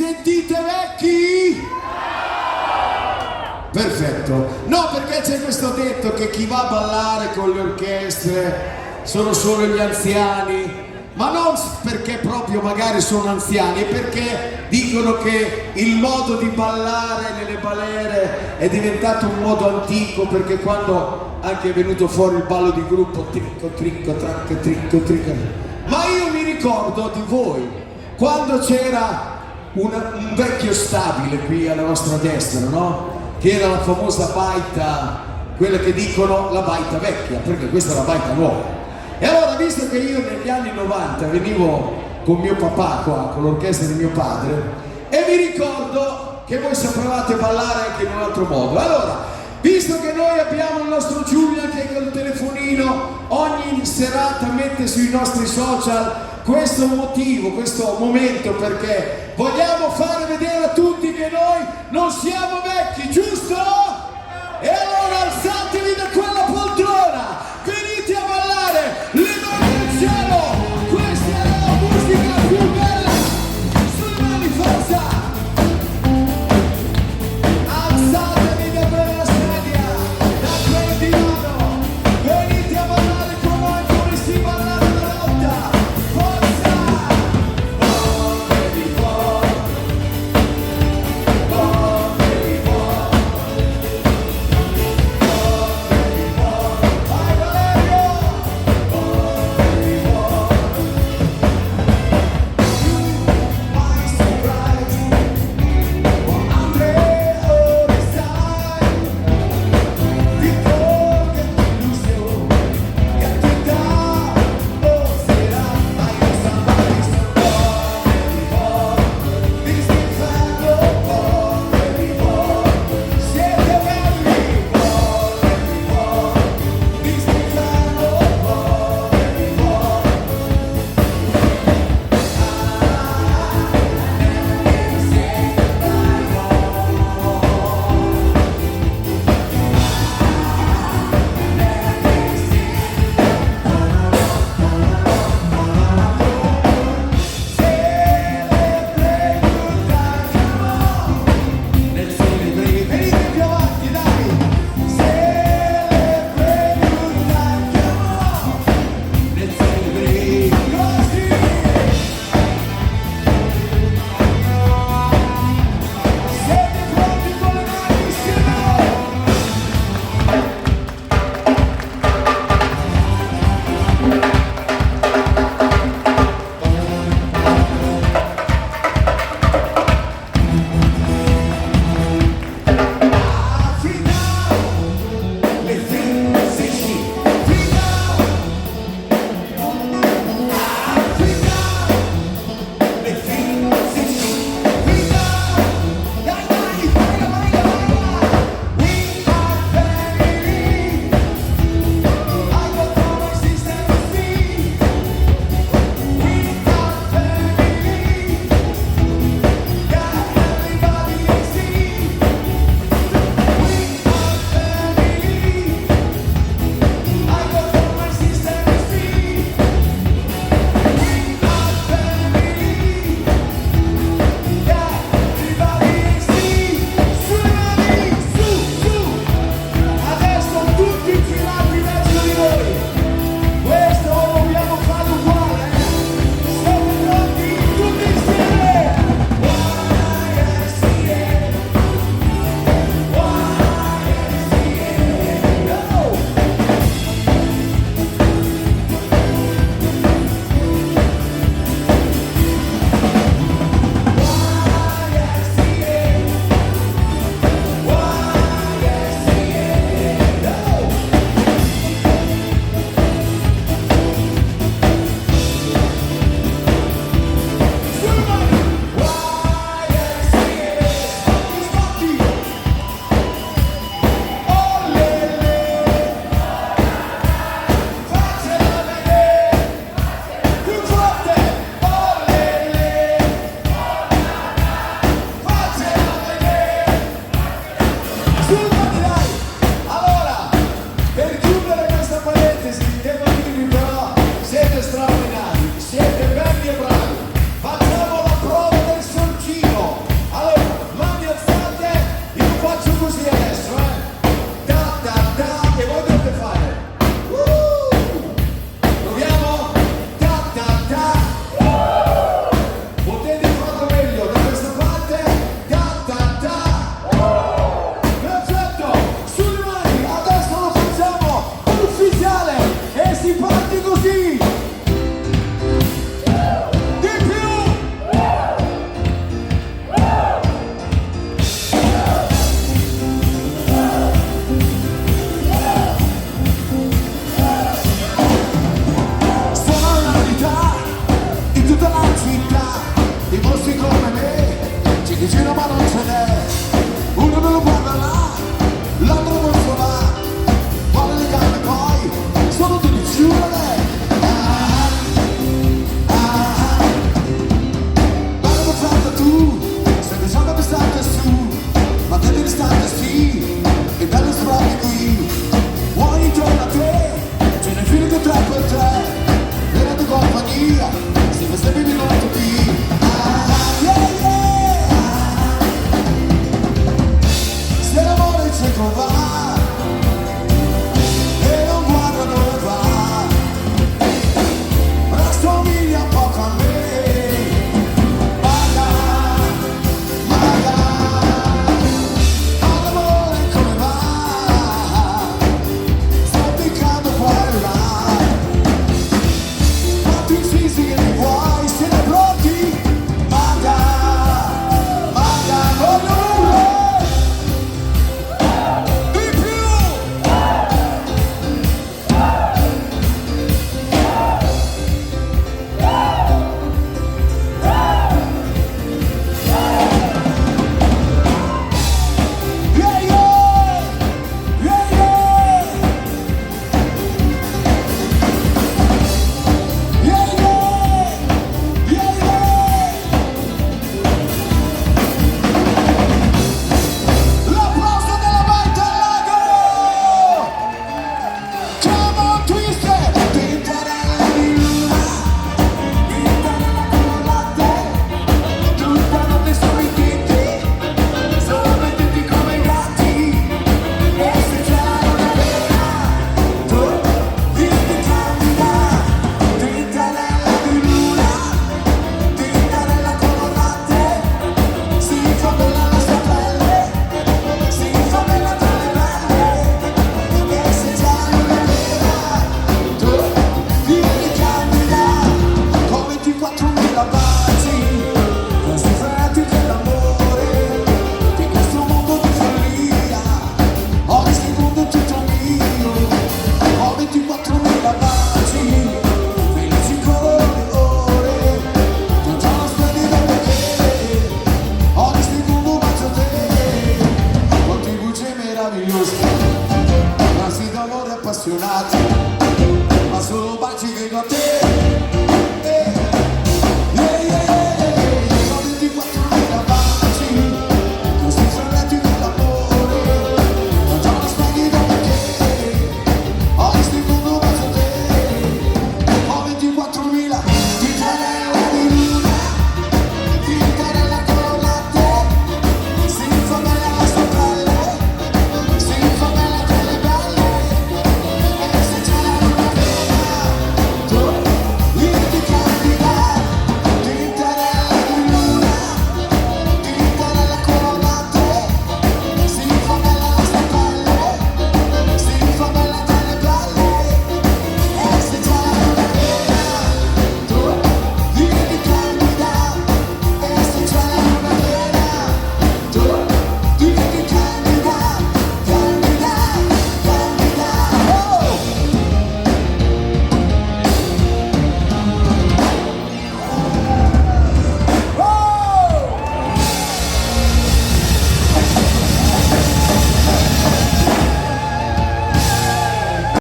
sentite vecchi? Perfetto. No, perché c'è questo detto che chi va a ballare con le orchestre sono solo gli anziani, ma non perché proprio magari sono anziani, è perché dicono che il modo di ballare nelle balere è diventato un modo antico, perché quando anche è venuto fuori il ballo di gruppo, tricco, tricco, tracca, tricco, tricco. Ma io mi ricordo di voi, quando c'era un vecchio stabile qui alla nostra destra, no? Che era la famosa baita, quella che dicono la baita vecchia, perché questa è la baita nuova. E allora, visto che io negli anni 90 venivo con mio papà qua, con l'orchestra di mio padre, e mi ricordo che voi sapevate ballare anche in un altro modo, allora, visto che noi abbiamo il nostro Giulian che col telefonino ogni serata mette sui nostri social questo motivo, questo momento, perché vogliamo fare vedere a tutti che noi non siamo vecchi, giusto?